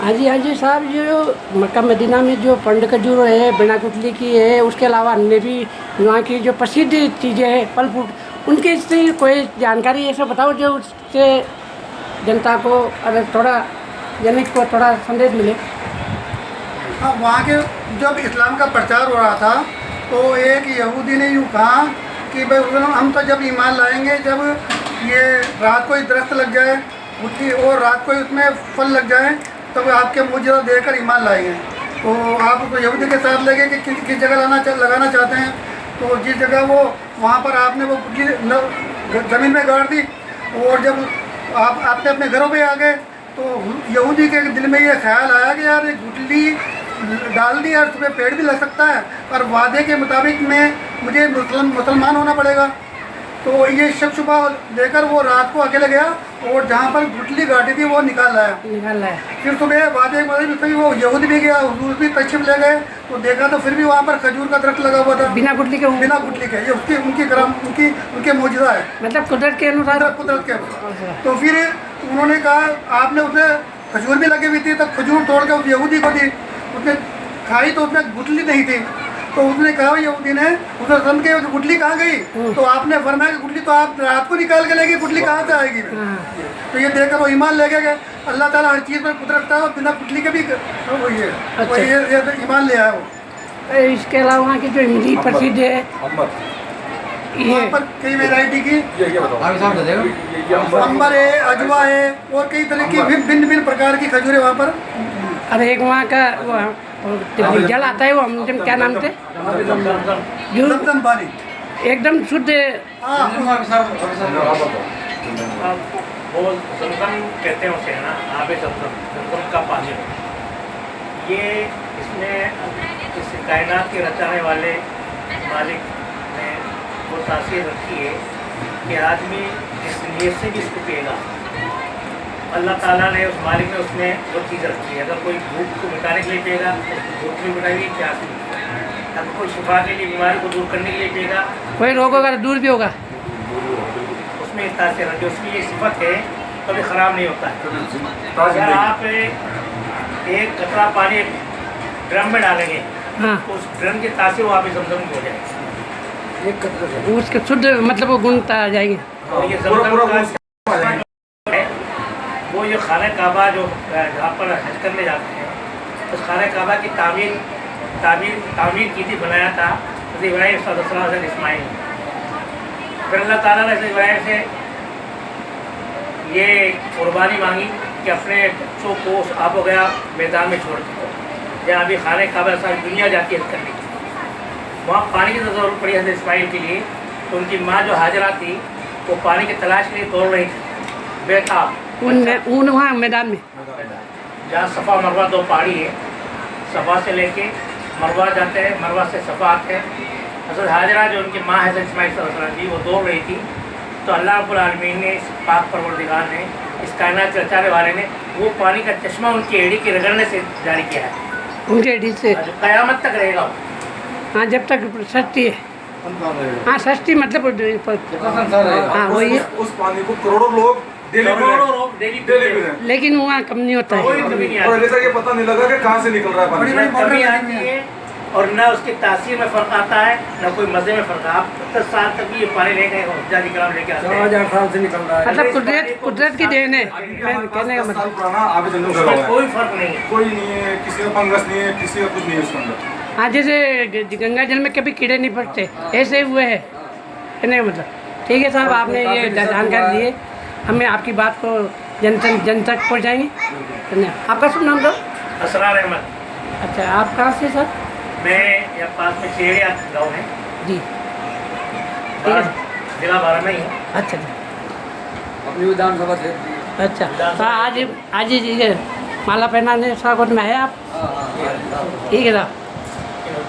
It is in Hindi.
हाँ जी साहब, जो मक्का मदीना में जो पंड खजूर है, बिना गुठली की है, उसके अलावा अन्य भी वहाँ की जो प्रसिद्ध चीज़ें हैं, फल फ्रूट, उनके से कोई जानकारी ऐसे बताओ जो उससे जनता को अगर थोड़ा जनता को थोड़ा संदेश मिले। हाँ, वहाँ के जब इस्लाम का प्रचार हो रहा था तो एक यहूदी ने यूँ कहा कि भाई हम तो जब ईमान लाएंगे जब ये रात को ही दरख्त लग जाए गुठली और रात को ही उसमें फल लग जाए तब तो आपके मुझे देकर ईमान लाएंगे। तो आप तो यहूदी के साथ लगे कि किस जगह लगाना चाहते हैं। तो जिस जगह वो वहाँ पर आपने वो गुठली ज़मीन में गाड़ दी और जब आपने अपने घरों पे आ गए तो यहूदी के दिल में ये ख्याल आया कि यार गुठली डाल दी और तुम्हें पेड़ भी लग सकता है और वादे के मुताबिक में मुझे मुसलमान होना पड़ेगा। तो ये शक शुबा लेकर वो रात को अकेले गया और जहाँ पर गुठली गाड़ी थी वो निकाल लाया। फिर सुबह वादे के मुताबिक वो यहूदी भी गया, हुजूर भी तशरीफ ले गए तो देखा तो फिर भी वहाँ पर खजूर का दरख्त लगा हुआ था बिना गुठली के। ये उनके मौजूदा है, मतलब कुदरत के अनुसार, कुदरत के। तो फिर उन्होंने कहा आपने उसने खजूर भी लगी हुई थी तब खजूर तोड़ के उस यहूदी को दी, उसने खाई तो उसमें गुठली नहीं थी। तो उसने कहा यहूदी ने उसने समझ के गुठली कहाँ गई। तो आपने फरमाया कि गुठली तो आप रात को निकाल के लेगी, गुठली कहाँ से आएगी। तो ये देखकर वो ईमान ले गए। अल्लाह ताला हर चीज़ पर कुदरत था और बिना गुठली के भी वही है। अच्छा। ये ईमान ले आया वो। इसके अलावा वहाँ की जो इमली प्रसिद्ध है, वहाँ पर कई वैरायटी की अंबर है, अजवा है और कई तरह की भिन्न भिन्न प्रकार की खजूरें वहाँ पर। अरे एक वहाँ का जल आता है वो हम क्या नाम थे, जमजम पानी एकदम शुद्ध। वो जमजम कहते हैं उसे, है ना, आबे जमजम का पानी। ये इसमें इस कायनात के रचाने वाले मालिक ने वो तासीर रखी है कि आदमी इस नीयत से भी इसको पिएगा। अल्लाह ताला ने उस मालिक ने उसमें वो चीज़ रखी है। अगर कोई भूख को मिटाने के लिए पिएगा तो भूख भी मिटाएगी, प्यास भी। अगर कोई शिफा के लिए, बीमारी को दूर करने के लिए पिएगा, कोई रोग होगा तो दूर भी होगा। उसमें तासीर जो उसकी ये सिफत है कभी ख़राब नहीं होता है। अगर आप एक कतरा पानी ड्रम में डालेंगे तो उस ड्रम की तासीर वहाँ पे जमजम हो जाएगी। एक कतरा उसके शुद्ध मतलब वो गुण आ जाएंगे। और ये जमजम का वो जो खाना काबा जो जहाँ पर हज करने जाते हैं उस खाना काबा की तामीर की थी, बनाया था इब्राहिम हज़रत इस्माइल। फिर अल्लाह ताला ने इब्राहिम से ये कुर्बानी मांगी कि अपने बच्चों को उस आब गया मैदान में छोड़ दो जहाँ अभी खाने काबा सारी दुनिया जाती है करने के लिए। वहाँ पानी की ज़रूरत पड़ी हज़रत इस्माइल के लिए। तो उनकी माँ जो हाजरा थी वो पानी की तलाश के लिए दौड़ रही थी बेताब ऊन वहाँ मैदान में, जहाँ सफ़ा मरवा दो पहाड़ी है। सफ़ा से लेके मरवा जाते हैं, मरवा से सफ़ा आते हैं। हज़रत हाजरा जो उनकी माँ हज़रत इस्माइल सल्लल्लाहु अलैहि वसल्लम जी वो दौड़ रही थी। तो अल्लाह रब्बुल आलमीन ने, इस पाक परवरदिगार ने, इस कायनात के रचाने वाले ने वो पानी का चश्मा उनकी एड़ी के रगड़ने से जारी किया है, उनके एड़ी से, जो क़यामत तक रहेगा। हाँ, जब तक सस्ती है। हाँ, सस्ती मतलब हाँ वही। उस पानी को करोड़ों लोग लेकिन वहाँ कम नहीं होता है। और जैसा ये पता नहीं लगा कि कहाँ से निकल रहा है पानी। कमी आती है और न उसकी तासीर में फ़र्क आता है न कोई मज़े में फ़र्क। आप 10 साल तक भी ये पानी लेके जारी कलाम लेके आते हैं, 4000 साल से निकल रहा है। मतलब कुदरत की देन है कहने का मतलब। कोई फ़र्क नहीं है, कोई नहीं है, किसी का फंगस नहीं है, किसी का कुछ नहीं है उसके अंदर। हाँ, जैसे गंगा जल में कभी कीड़े नहीं पड़ते ऐसे हुए है कहने का मतलब। ठीक है साहब, आपने ये जानकारी दी है, हमें आपकी बात को जन तक पहुँचाएंगे। धन्यवाद। आपका शुभ नाम दो? असरार अहमद। अच्छा, आप कहाँ से सर? मैं यहाँ पास में चेड़िया गाँव है जी, ठीक है, जिला बारा में ही हूँ। अच्छा जी, अपनी विधानसभा से। अच्छा, तो आज ये माला पहनाने स्वागत में है आप? ठीक है साहब।